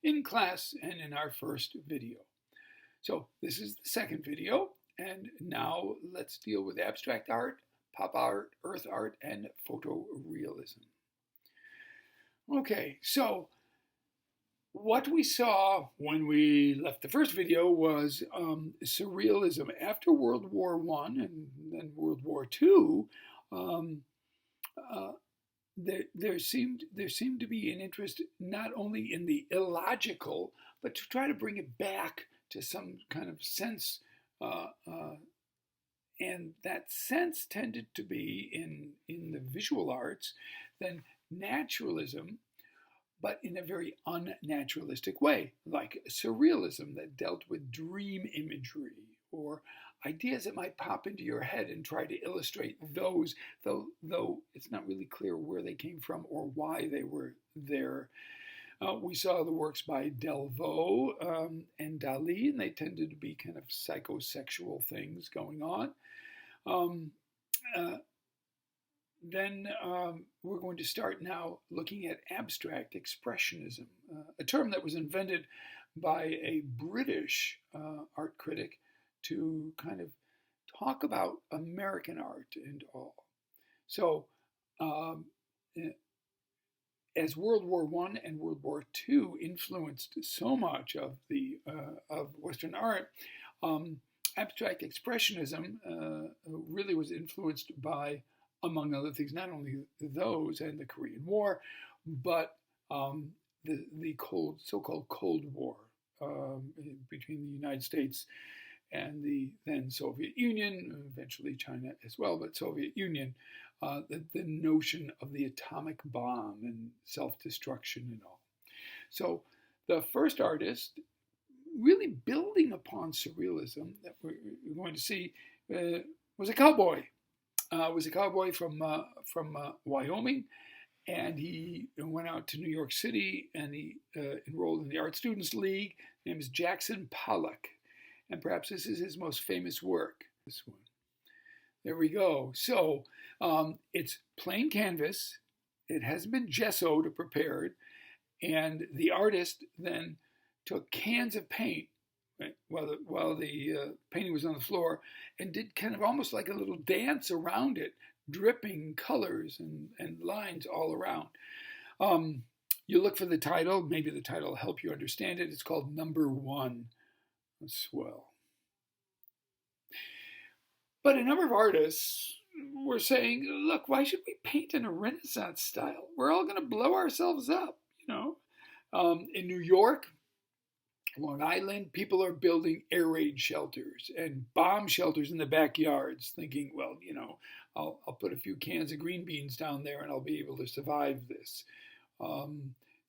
in class and in our first video. So this is the second video, and now let's deal with abstract art, pop art, earth art, and photorealism. Okay, so what we saw when we left the first video was surrealism. After World War I and then World War II, there seemed to be an interest not only in the illogical, but to try to bring it back to some kind of sense, and that sense tended to be in the visual arts, then naturalism, but in a very unnaturalistic way, like surrealism that dealt with dream imagery or ideas that might pop into your head and try to illustrate those, though it's not really clear where they came from or why they were there. We saw the works by Delvaux and Dali, and they tended to be kind of psychosexual things going on. Then we're going to start now looking at abstract expressionism, a term that was invented by a British art critic to kind of talk about American art and all. So as World War I and World War II influenced so much of Western art, abstract expressionism really was influenced by, among other things, not only those and the Korean War, but the so-called Cold War between the United States and the then Soviet Union, eventually China as well, but Soviet Union, the notion of the atomic bomb and self-destruction and all. So the first artist, really building upon surrealism that we're going to see, was a cowboy. Was a cowboy from Wyoming, and he went out to New York City and he enrolled in the Art Students League. His name is Jackson Pollock, and perhaps this is his most famous work. This one. There we go. So it's plain canvas. It hasn't been gessoed or prepared, and the artist then took cans of paint, right, while the painting was on the floor, and did kind of almost like a little dance around it, dripping colors and lines all around. You look for the title. Maybe the title will help you understand it. It's called Number One. Swell. But a number of artists were saying, look, why should we paint in a Renaissance style? We're all going to blow ourselves up, you know. In New York, Long Island, people are building air raid shelters and bomb shelters in the backyards, thinking, well, you know, I'll put a few cans of green beans down there and I'll be able to survive this.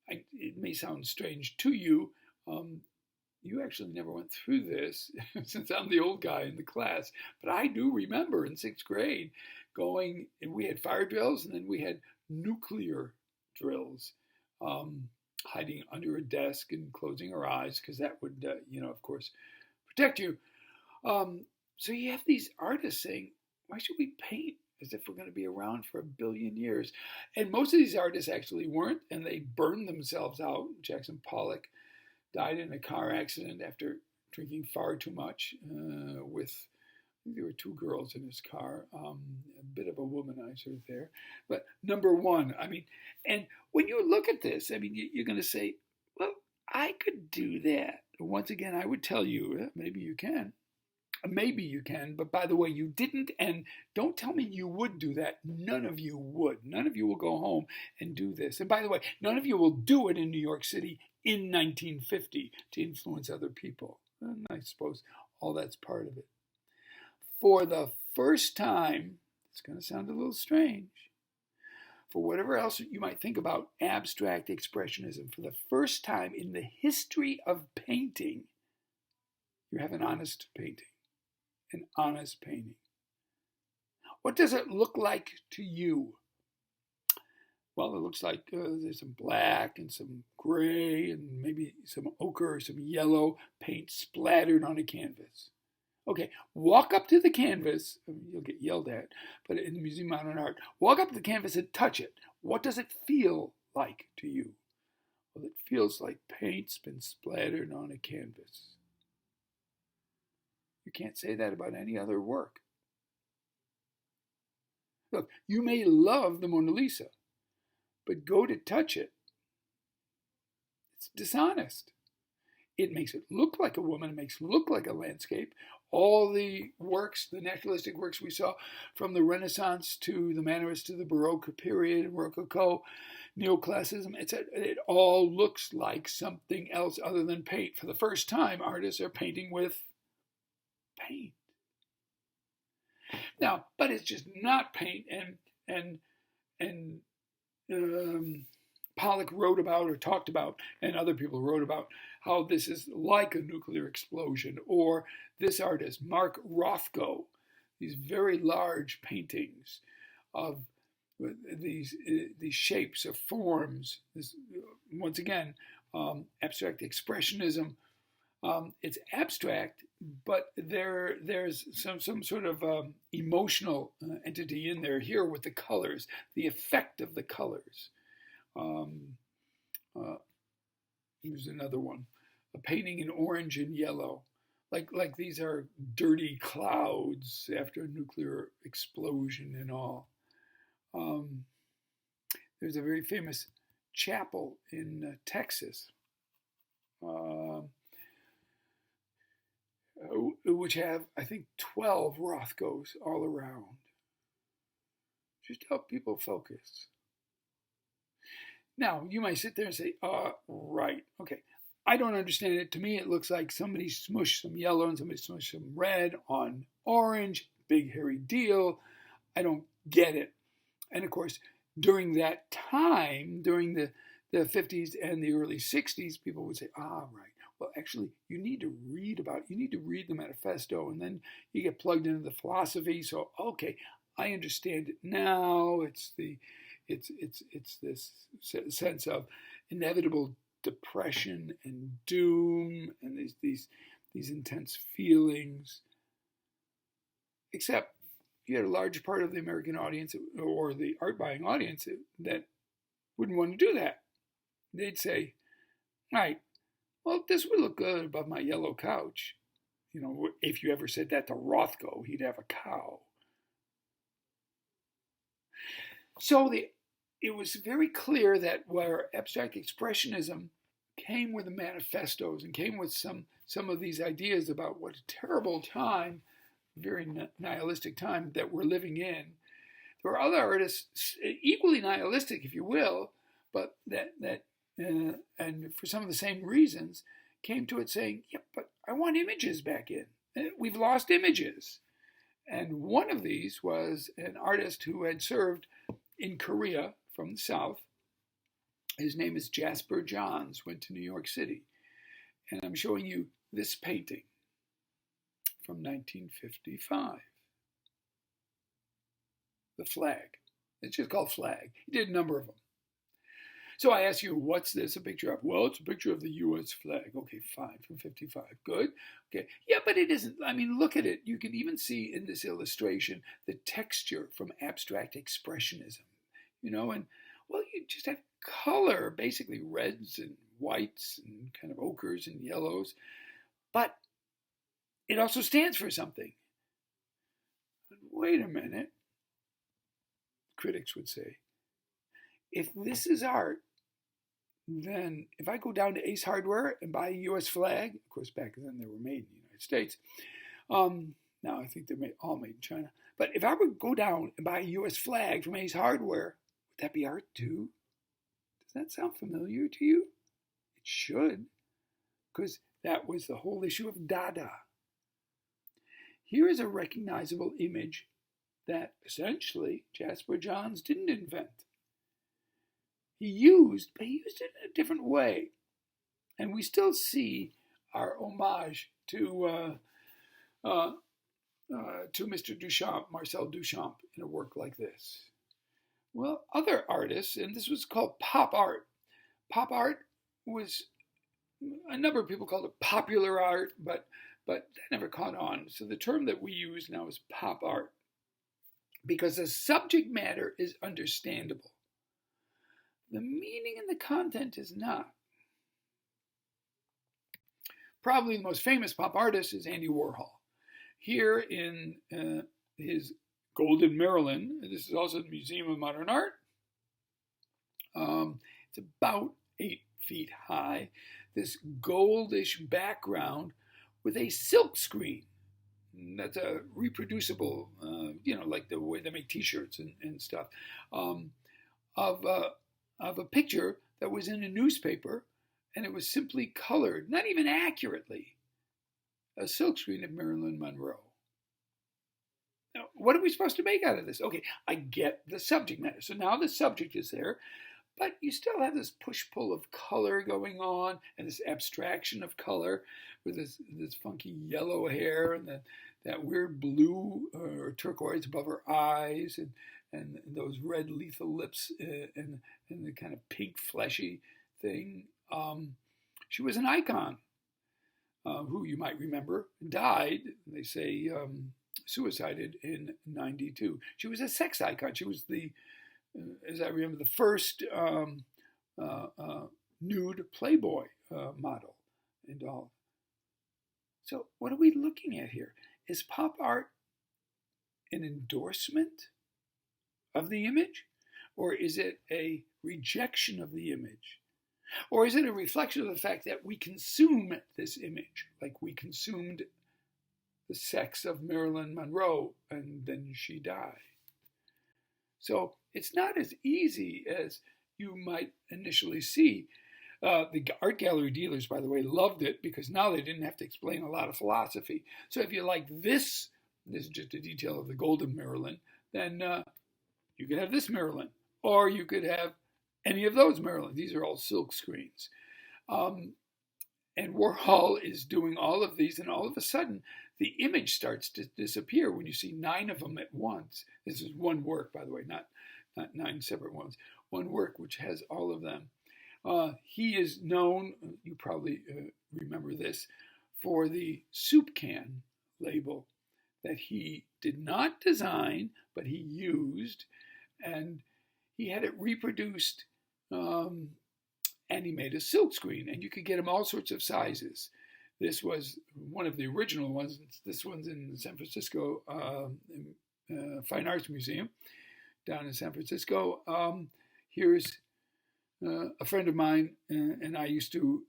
It may sound strange to you. You actually never went through this, since I'm the old guy in the class, but I do remember in 6th grade going, and we had fire drills and then we had nuclear drills. Hiding under a desk and closing our eyes, because that would, of course, protect you. So you have these artists saying, why should we paint as if we're going to be around for 1 billion years? And most of these artists actually weren't, and they burned themselves out. Jackson Pollock died in a car accident after drinking far too much there were 2 girls in his car, a bit of a womanizer there. But Number One, and when you look at this, you're going to say, well, I could do that. Once again, I would tell you, maybe you can. Maybe you can, but by the way, you didn't, and don't tell me you would do that. None of you would. None of you will go home and do this. And by the way, none of you will do it in New York City in 1950 to influence other people. And I suppose all that's part of it. For the first time, it's going to sound a little strange, for whatever else you might think about abstract expressionism, for the first time in the history of painting, you have an honest painting, an honest painting. What does it look like to you? Well, it looks like there's some black and some gray and maybe some ochre or some yellow paint splattered on a canvas. Okay, walk up to the canvas. You'll get yelled at, but in the Museum of Modern Art, walk up to the canvas and touch it. What does it feel like to you? Well, it feels like paint's been splattered on a canvas. You can't say that about any other work. Look, you may love the Mona Lisa, but go to touch it. It's dishonest. It makes it look like a woman. It makes it look like a landscape. All the works, the naturalistic works we saw from the Renaissance to the Mannerist to the Baroque period, Rococo, Neoclassicism, etc., it all looks like something else other than paint. For the first time, artists are painting with paint. Now, but it's just not paint, and Pollock wrote about or talked about, and other people wrote about how this is like a nuclear explosion, or this artist, Mark Rothko, these very large paintings of these shapes of forms. This, once again, abstract expressionism. It's abstract, but there's some sort of emotional entity in there here with the colors, the effect of the colors. Here's another one, a painting in orange and yellow, like these are dirty clouds after a nuclear explosion and all. There's a very famous chapel in Texas, which have, I think, 12 Rothkos all around, just to help people focus. Now, you might sit there and say, right, okay. I don't understand it. To me, it looks like somebody smushed some yellow and somebody smushed some red on orange. Big, hairy deal. I don't get it. And of course, during that time, during the 50s and the early 60s, people would say, right. Well, actually, you need to read the manifesto, and then you get plugged into the philosophy. So, okay, I understand it now. It's this sense of inevitable depression and doom, and these intense feelings. Except you had a large part of the American audience or the art buying audience that wouldn't want to do that. They'd say, right, well, this would look good above my yellow couch. You know, if you ever said that to Rothko, he'd have a cow. So it was very clear that where abstract expressionism came with the manifestos and came with some of these ideas about what a terrible time, very nihilistic time that we're living in, there were other artists equally nihilistic, if you will, but that and for some of the same reasons, came to it saying, yeah, but I want images back in. We've lost images. And one of these was an artist who had served in Korea from the South. His name is Jasper Johns, went to New York City. And I'm showing you this painting from 1955. The flag. It's just called Flag. He did a number of them. So I ask you, what's this a picture of? Well, it's a picture of the U.S. flag. Okay, fine, from 55. Good. Okay. Yeah, but it isn't. I mean, look at it. You can even see in this illustration the texture from abstract expressionism. You know, and, well, you just have color, basically reds and whites and kind of ochres and yellows. But it also stands for something. Wait a minute, critics would say. If this is art, then if I go down to Ace Hardware and buy a U.S. flag, of course, back then they were made in the United States. Now I think they're all made in China. But if I would go down and buy a U.S. flag from Ace Hardware, would that be art too? Does that sound familiar to you? It should, because that was the whole issue of Dada. Here is a recognizable image that essentially Jasper Johns didn't invent. He used it in a different way. And we still see our homage to Mr. Duchamp, Marcel Duchamp, in a work like this. Well, other artists, and this was called pop art. Pop art was, a number of people called it popular art, but that never caught on. So the term that we use now is pop art, because the subject matter is understandable. The meaning and the content is not. Probably the most famous pop artist is Andy Warhol. Here in his Golden Maryland, this is also the Museum of Modern Art. It's about 8 feet high. This goldish background with a silk screen. That's a reproducible, like the way they make T-shirts and stuff, of a picture that was in a newspaper, and it was simply colored, not even accurately, a silkscreen of Marilyn Monroe. Now, what are we supposed to make out of this? Okay, I get the subject matter. So now the subject is there, but you still have this push-pull of color going on and this abstraction of color with this funky yellow hair and that weird blue or turquoise above her eyes and those red lethal lips and the kind of pink fleshy thing. She was an icon who you might remember died, they say, suicided in '92. She was a sex icon. She was as I remember, the first nude Playboy model and all. So what are we looking at here? Is pop art an endorsement of the image? Or is it a rejection of the image? Or is it a reflection of the fact that we consume this image, like we consumed the sex of Marilyn Monroe and then she died? So it's not as easy as you might initially see. The art gallery dealers, by the way, loved it because now they didn't have to explain a lot of philosophy. So if you like this is just a detail of the Golden Marilyn, then you could have this Marilyn, or you could have any of those Marilyn. These are all silk screens. And Warhol is doing all of these, and all of a sudden, the image starts to disappear when you see 9 of them at once. This is one work, by the way, not 9 separate ones. One work which has all of them. He is known, you probably remember this, for the soup can label that he did not design, but he used, and he had it reproduced, and he made a silk screen, and you could get him all sorts of sizes. This was one of the original ones. This one's in the San Francisco Fine Arts Museum down in San Francisco. Here's a friend of mine and I used to,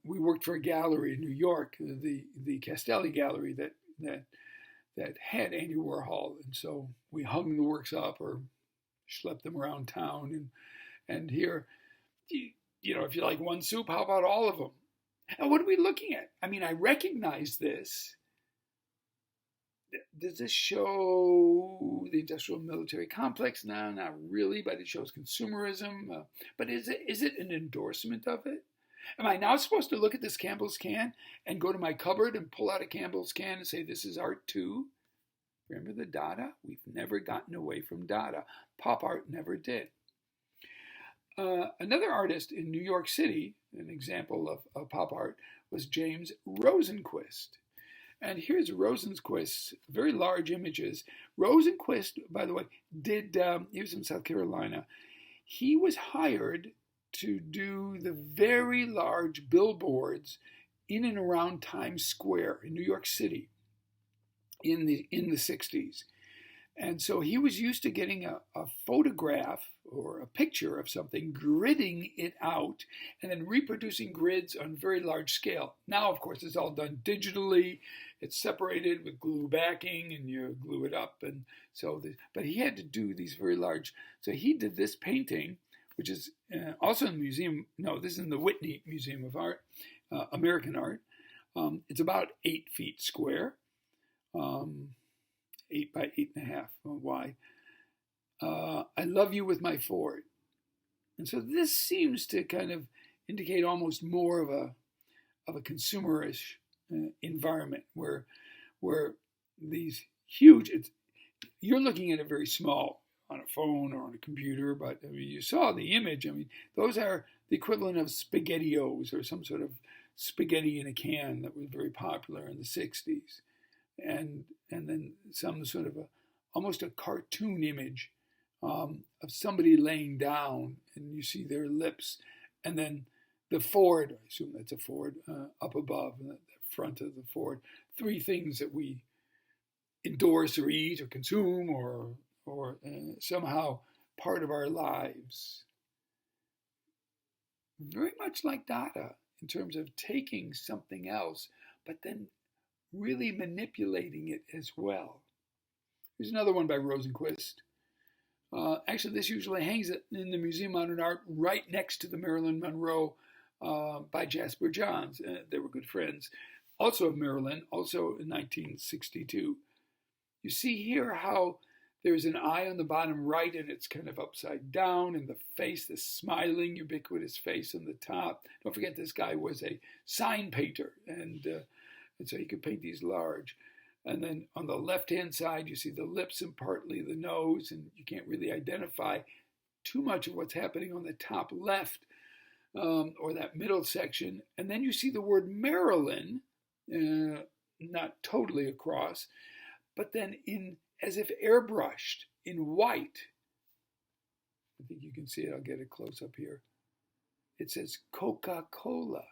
we worked for a gallery in New York, the Castelli Gallery that had Andy Warhol. And so we hung the works up or schlepped them around town. And here, if you like one soup, how about all of them? And what are we looking at? I mean, I recognize this. Does this show the industrial military complex? No, not really, but it shows consumerism. But is it an endorsement of it? Am I now supposed to look at this Campbell's can and go to my cupboard and pull out a Campbell's can and say, this is art too? Remember the Dada? We've never gotten away from Dada. Pop art never did. Another artist in New York City, an example of pop art, was James Rosenquist. And here's Rosenquist's very large images. Rosenquist, by the way, he was in South Carolina. He was hired to do the very large billboards in and around Times Square in New York City in the 60s. And so he was used to getting a photograph or a picture of something, gridding it out, and then reproducing grids on very large scale. Now, of course, it's all done digitally. It's separated with glue backing, and you glue it up. And so, but he had to do these very large. So he did this painting, which is also in the museum. No, this is in the Whitney Museum of Art, American Art. It's about 8 feet square. 8 by 8.5 wide. I love you with my Ford. And so this seems to kind of indicate almost more of a consumerish environment where these huge, you're looking at it very small on a phone or on a computer, but I mean, you saw the image. I mean, those are the equivalent of SpaghettiOs or some sort of spaghetti in a can that was very popular in the 60s. And then some sort of almost a cartoon image of somebody laying down, and you see their lips, and then the Ford, I assume that's a Ford, up above, the front of the Ford. 3 things that we endorse or eat or consume or somehow part of our lives. Very much like Dada in terms of taking something else, but then really manipulating it as well. Here's another one by Rosenquist. Actually, this usually hangs in the Museum of Modern Art right next to the Marilyn Monroe by Jasper Johns. They were good friends. Also of Marilyn, also in 1962. You see here how there's an eye on the bottom right and it's kind of upside down, and the face, the smiling, ubiquitous face on the top. Don't forget this guy was a sign painter, and so he could paint these large. And then on the left-hand side, you see the lips and partly the nose, and you can't really identify too much of what's happening on the top left or that middle section. And then you see the word Marilyn, not totally across, but then in as if airbrushed in white. I think you can see it. I'll get a close up here. It says Coca-Cola.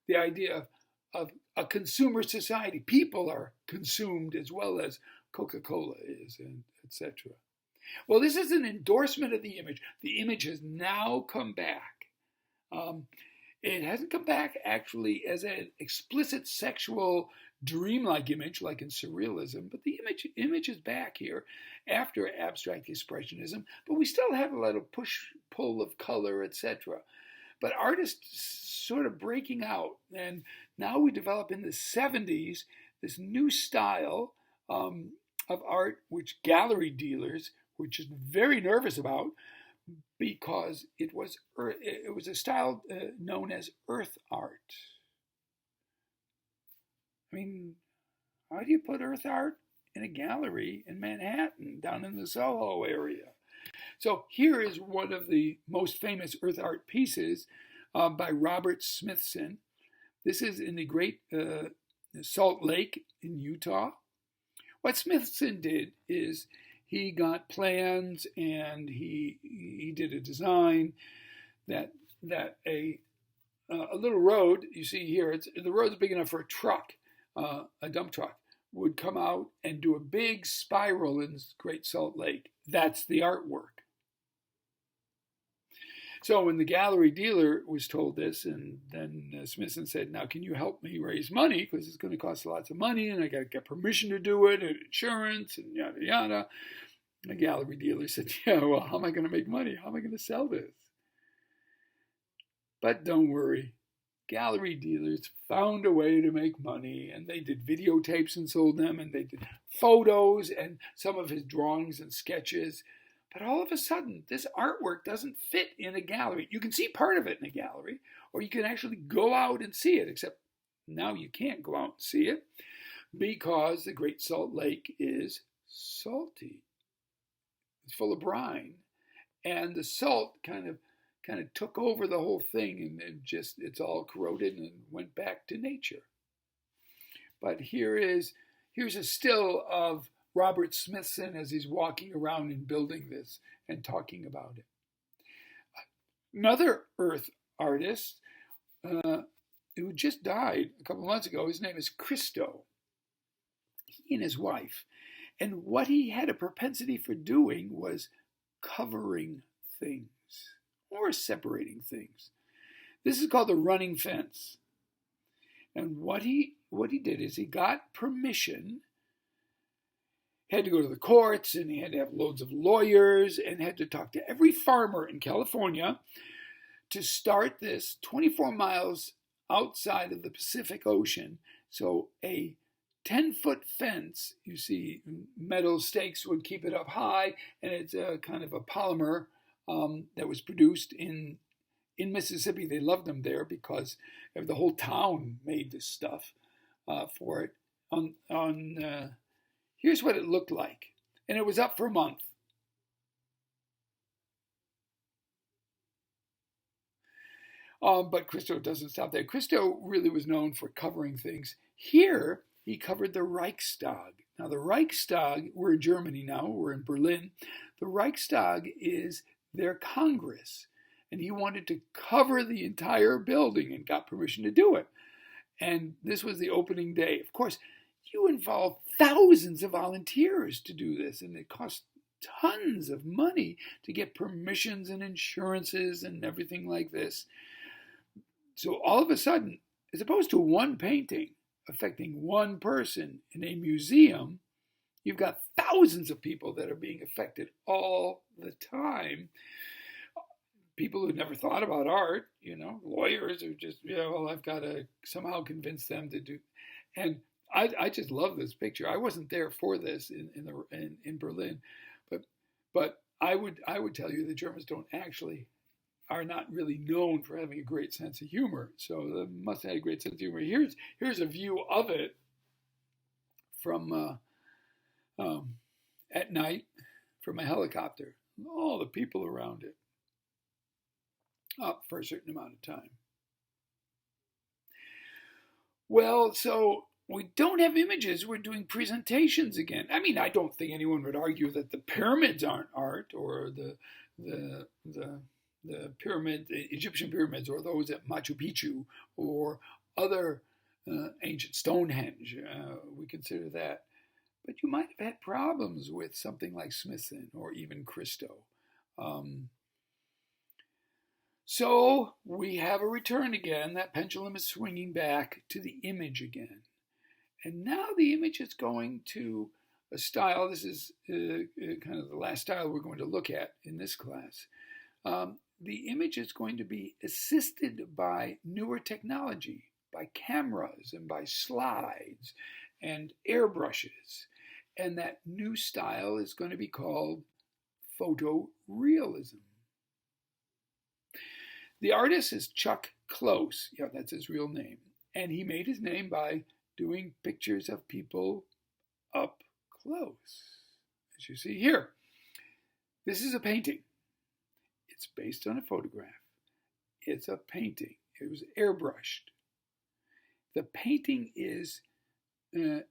The idea of a consumer society. People are consumed as well as Coca-Cola is, and etc. Well, this is an endorsement of the image. The image has now come back. It hasn't come back actually as an explicit sexual dreamlike image like in Surrealism, but the image is back here after abstract expressionism, but we still have a lot of push-pull of color, etc. But artists sort of breaking out, and now we develop in the 70s this new style of art which gallery dealers were just very nervous about, because it was a style known as earth art. I mean, how do you put earth art in a gallery in Manhattan, down in the Soho area? So here is one of the most famous earth art pieces by Robert Smithson. This is in the great Salt Lake in Utah. What Smithson did is he got plans and he did a design that a little road, you see here, the road's big enough for a truck, a dump truck, would come out and do a big spiral in Great Salt Lake. That's the artwork. So when the gallery dealer was told this, and then Smithson said, now can you help me raise money, because it's going to cost lots of money and I got to get permission to do it and insurance and yada yada. The gallery dealer said, yeah, well, how am I going to make money? How am I going to sell this? But don't worry. Gallery dealers found a way to make money, and they did videotapes and sold them, and they did photos and some of his drawings and sketches. But all of a sudden, this artwork doesn't fit in a gallery. You can see part of it in a gallery, or you can actually go out and see it, except now you can't go out and see it because the Great Salt Lake is salty. It's full of brine, and the salt kind of took over the whole thing, and it's all corroded and went back to nature. But here's a still of Robert Smithson as he's walking around and building this and talking about it. Another earth artist who just died a couple of months ago, his name is Christo. He and his wife. And what he had a propensity for doing was covering things or separating things. This is called the running fence. And what he did is he got permission. He had to go to the courts, and he had to have loads of lawyers, and had to talk to every farmer in California to start this 24 miles outside of the Pacific Ocean. So a 10-foot fence, you see metal stakes would keep it up high, and it's a kind of a polymer that was produced in Mississippi. They loved them there because the whole town made this stuff for it. Here's what it looked like, and it was up for a month. But Christo doesn't stop there. Christo really was known for covering things. Here, he covered the Reichstag. Now, the Reichstag, we're in Germany now, we're in Berlin. The Reichstag is their Congress. And he wanted to cover the entire building and got permission to do it. And this was the opening day. Of course, you involve thousands of volunteers to do this, and it costs tons of money to get permissions and insurances and everything like this. So all of a sudden, as opposed to one painting affecting one person in a museum, you've got thousands of people that are being affected all the time. People who never thought about art, lawyers who just, well, I've got to somehow convince them to do. And I just love this picture. I wasn't there for this in Berlin, but I would tell you the Germans are not really known for having a great sense of humor. So they must have had a great sense of humor. Here's a view of it from at night from a helicopter. All the people around it up for a certain amount of time. Well, so we don't have images. We're doing presentations again. I mean, I don't think anyone would argue that the pyramids aren't art, or the Egyptian pyramids, or those at Machu Picchu, or other ancient Stonehenge. We consider that. But you might have had problems with something like Smithson or even Christo. So we have a return again. That pendulum is swinging back to the image again. And now the image is going to a style. This is kind of the last style we're going to look at in this class. The image is going to be assisted by newer technology, by cameras and by slides and airbrushes. And that new style is going to be called photorealism. The artist is Chuck Close. Yeah, that's his real name. And he made his name by doing pictures of people up close, as you see here. This is a painting. It's based on a photograph. It's a painting. It was airbrushed. The painting is, let's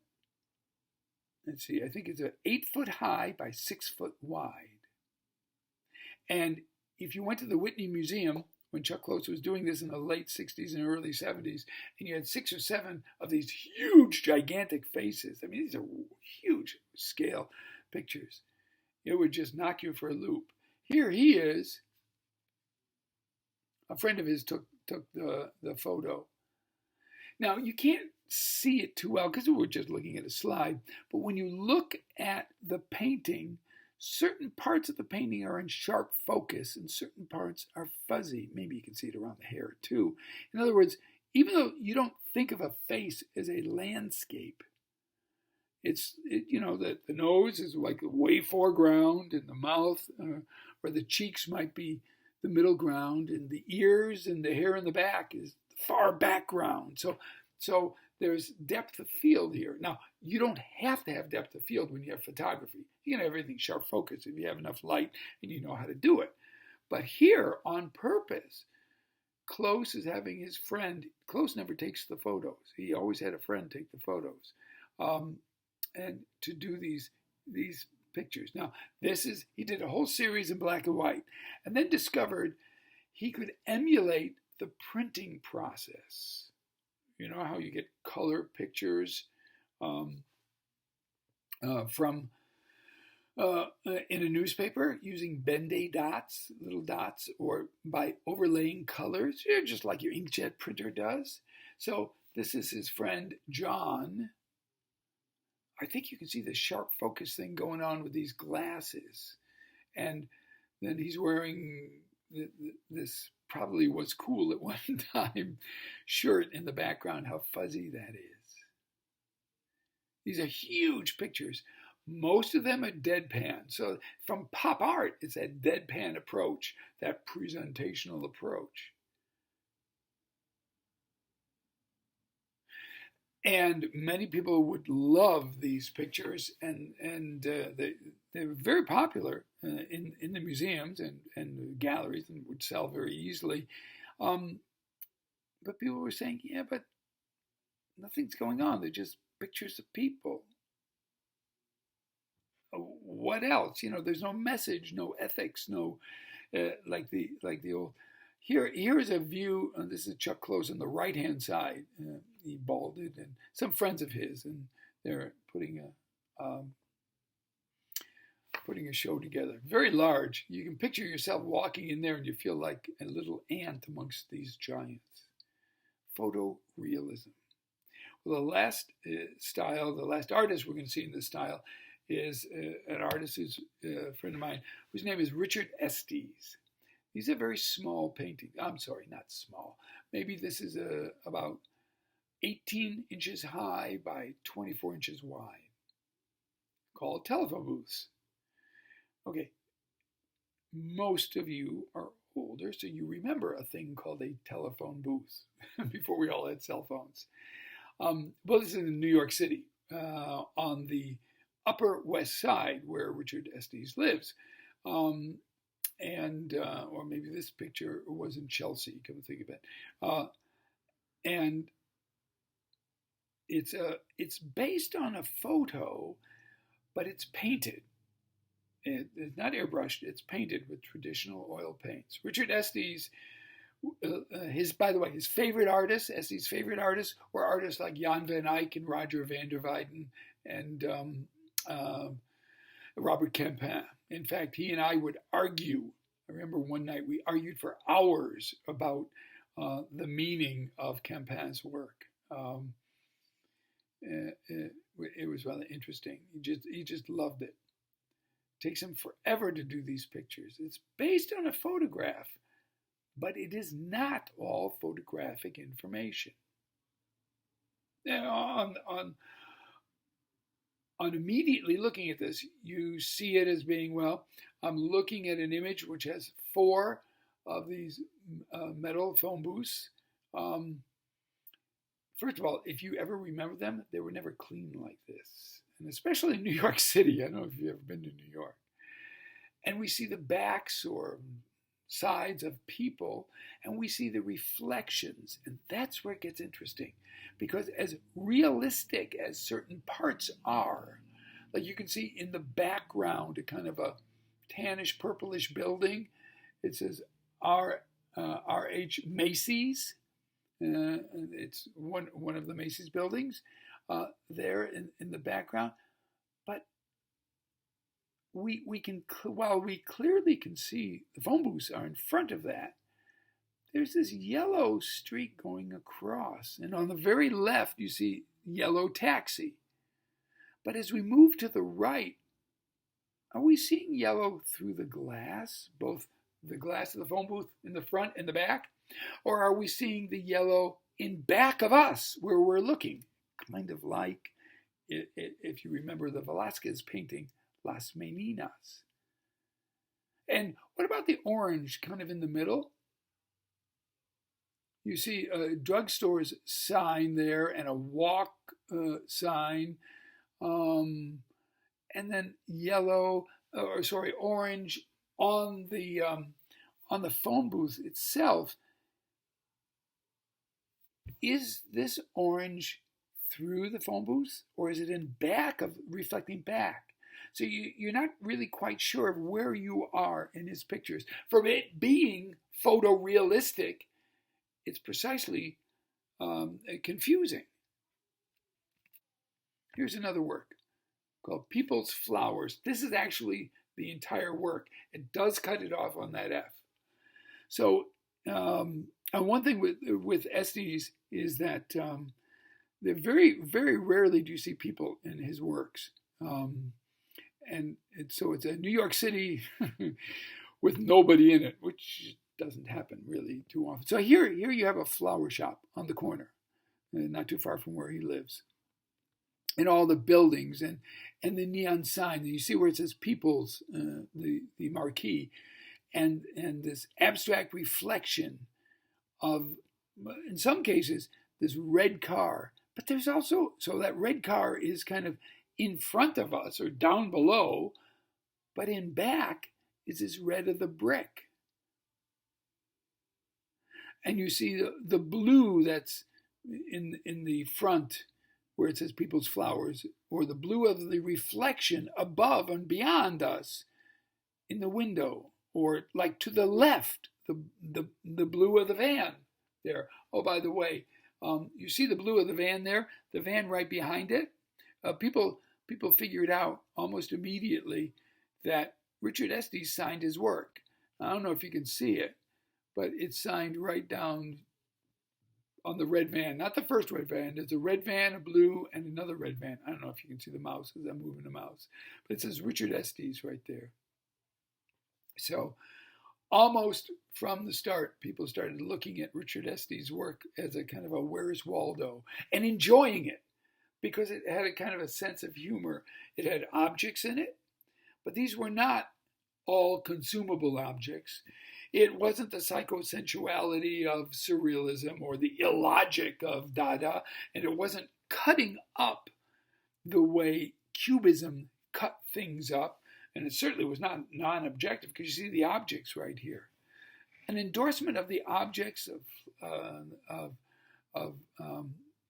see, I think it's 8 foot high by 6 foot wide. And if you went to the Whitney Museum, when Chuck Close was doing this in the late 60s and early 70s, and you had 6 or 7 of these huge, gigantic faces. I mean, these are huge scale pictures. It would just knock you for a loop. Here he is. A friend of his took the photo. Now, you can't see it too well because we're just looking at a slide, but when you look at the painting, certain parts of the painting are in sharp focus and certain parts are fuzzy. Maybe you can see it around the hair too. In other words, even though you don't think of a face as a landscape, the nose is like the way foreground, and the mouth or the cheeks might be the middle ground, and the ears and the hair in the back is the far background. So there's depth of field here. Now, you don't have to have depth of field when you have photography. You can have everything sharp focus if you have enough light and you know how to do it. But here, on purpose, Close is having his friend. Close never takes the photos. He always had a friend take the photos, and to do these pictures. Now, he did a whole series in black and white, and then discovered he could emulate the printing process. You know how you get color pictures from in a newspaper using Ben-Day dots, little dots, or by overlaying colors, just like your inkjet printer does. So this is his friend John. I think you can see the sharp focus thing going on with these glasses. And then he's wearing this probably was cool at one time shirt in the background. How fuzzy that is. These are huge pictures. Most of them are deadpan. So from pop art, it's that deadpan approach, that presentational approach. And many people would love these pictures, and they were very popular in the museums and galleries, and would sell very easily. But people were saying, yeah, but nothing's going on. They're just pictures of people. What else? There's no message, no ethics, no. like the old. Here is a view. This is Chuck Close on the right hand side. He balded, and some friends of his, and they're putting a show together. Very large. You can picture yourself walking in there, and you feel like a little ant amongst these giants. Photorealism. Well, the last style, the last artist we're going to see in this style is an artist who's a friend of mine, whose name is Richard Estes. These are very small paintings. I'm sorry, not small. Maybe this is about 18 inches high by 24 inches wide, called telephone booths. Okay, most of you are older, so you remember a thing called a telephone booth before we all had cell phones. Well, this is in New York City, on the Upper West Side, where Richard Estes lives. Or maybe this picture was in Chelsea, come to think of it. And it's based on a photo, but it's painted. It's not airbrushed, it's painted with traditional oil paints. Richard Estes, by the way, his favorite artists, Estes' favorite artists, were artists like Jan van Eyck and Roger van der Weyden and Robert Campin. In fact, he and I would argue. I remember one night we argued for hours about the meaning of Campin's work. It was rather interesting. He just loved it. It takes him forever to do these pictures. It's based on a photograph, but it is not all photographic information. Now, on immediately looking at this, you see it as being, well, I'm looking at an image which has 4 of these metal phone booths. First of all, if you ever remember them, they were never clean like this. And especially in New York City. I don't know if you've ever been to New York. And we see the backs or sides of people, and we see the reflections. And that's where it gets interesting. Because as realistic as certain parts are, like you can see in the background, a kind of a tannish purplish building. It says R.H. Macy's. It's one of the Macy's buildings there in the background. But we can, while we clearly can see the phone booths are in front of that, there's this yellow streak going across. And on the very left, you see yellow taxi. But as we move to the right, are we seeing yellow through the glass, both the glass of the phone booth in the front and the back? Or are we seeing the yellow in back of us where we're looking? Kind of like, if you remember the Velázquez painting, Las Meninas. And what about the orange kind of in the middle? You see a drugstore's sign there and a walk sign, and then orange on the phone booth itself. Is this orange through the phone booth, or is it in back of reflecting back? So you're not really quite sure of where you are in his pictures. From it being photorealistic, it's precisely confusing. Here's another work called People's Flowers. This is actually the entire work. It does cut it off on that F. So one thing with Estes is that they're very, very rarely do you see people in his works. And so it's a New York City with nobody in it, which doesn't happen really too often. So here you have a flower shop on the corner, not too far from where he lives. And all the buildings and the neon sign. And you see where it says People's, the marquee, and this abstract reflection of, in some cases, this red car. But there's also, so that red car is kind of in front of us or down below, but in back is this red of the brick. And you see the blue that's in the front where it says People's Flowers, or the blue of the reflection above and beyond us in the window or like to the left, the blue of the van there. Oh, by the way, you see the blue of the van there, the van right behind it. People figured out almost immediately that Richard Estes signed his work. I don't know if you can see it, but it's signed right down on the red van. Not the first red van. There's a red van, a blue, and another red van. I don't know if you can see the mouse as I'm moving the mouse, but it says Richard Estes right there. So almost from the start, people started looking at Richard Estes' work as a kind of a Where's Waldo and enjoying it because it had a kind of a sense of humor. It had objects in it, but these were not all consumable objects. It wasn't the psychosensuality of surrealism or the illogic of Dada, and it wasn't cutting up the way Cubism cut things up, and it certainly was not non-objective because you see the objects right here. An endorsement of the objects of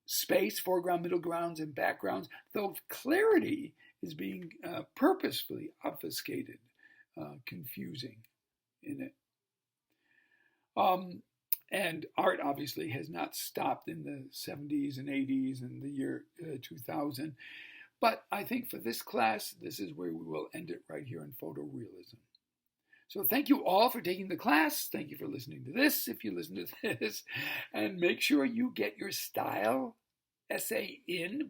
space, foreground, middle grounds, and backgrounds, though clarity is being purposefully obfuscated, confusing in it. And art obviously has not stopped in the 70s and 80s and the year 2000. But I think for this class, this is where we will end it right here in photorealism. So thank you all for taking the class. Thank you for listening to this, if you listen to this. And make sure you get your style essay in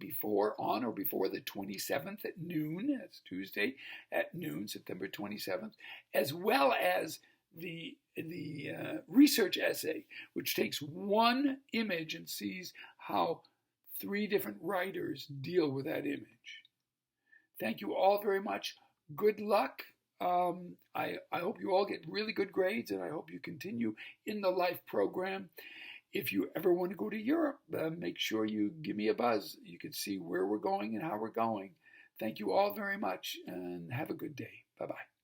on or before the 27th at noon. That's Tuesday at noon, September 27th, as well as the research essay, which takes one image and sees how 3 different writers deal with that image. Thank you all very much. Good luck. I hope you all get really good grades, and I hope you continue in the LIFE program. If you ever want to go to Europe, make sure you give me a buzz. You can see where we're going and how we're going. Thank you all very much, and have a good day. Bye-bye.